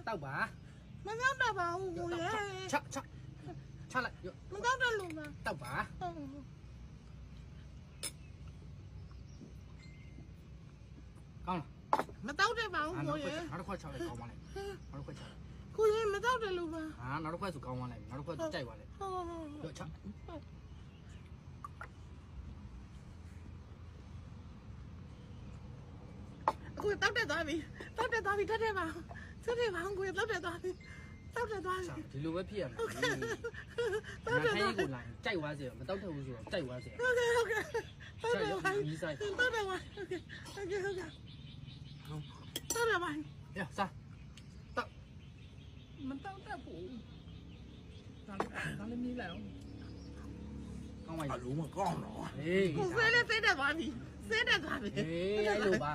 တောက်ပါ မတောက်တော့ပါဘူးကိုရဲ့ ချလိုက် မတောက်တော့လို့ပါ တောက်ပါကောင်းလား မတောက်တယ်ပါဘူးကိုရဲ့ နောက်တစ်ခွက်ချလိုက်ကောင်းပါလေနောက်တစ်ခွက်ချ ကိုရဲ့မတောက်တယ်လို့ပါ ဟာနောက်တစ်ခွက်ဆိုကောင်းပါလိုက်နောက်တစ်ခွက်ကြိုက်ပါလေ ဟုတ် ချကိုတောက်တယ်သွားပြီတောက်တယ်သွားပြီထက်တယ်ပါထက်တယ်ပါကိုတောက်တယ်သွားပြီတောက်တယ်သွားပြီ ဒီလိုပဲဖြစ်ရမယ် တောက်တယ် ကိုလာကြိုက်သွားစေမတောက်ထက်ဘူးဆိုတော့ကြိုက်သွားစေ ဟုတ်ကဲ့တောက်တယ်ပါ ဒီဆိုင် တောက်တယ်ပါဟုတ်ကဲ့တောက်တယ်ပါ ရစားတောက် မတောက်တတ်ဘူးဒါလည်းမြည်လိုက်အောင် ကောင်းပါ အ ရဲ့ လုံးမကောင်းတော့ ဟေး ကိုဆဲလေးသိတဲ့သွားပြီဆဲတဲ့သွားပြီ ဟေးအဲ့လိုပါ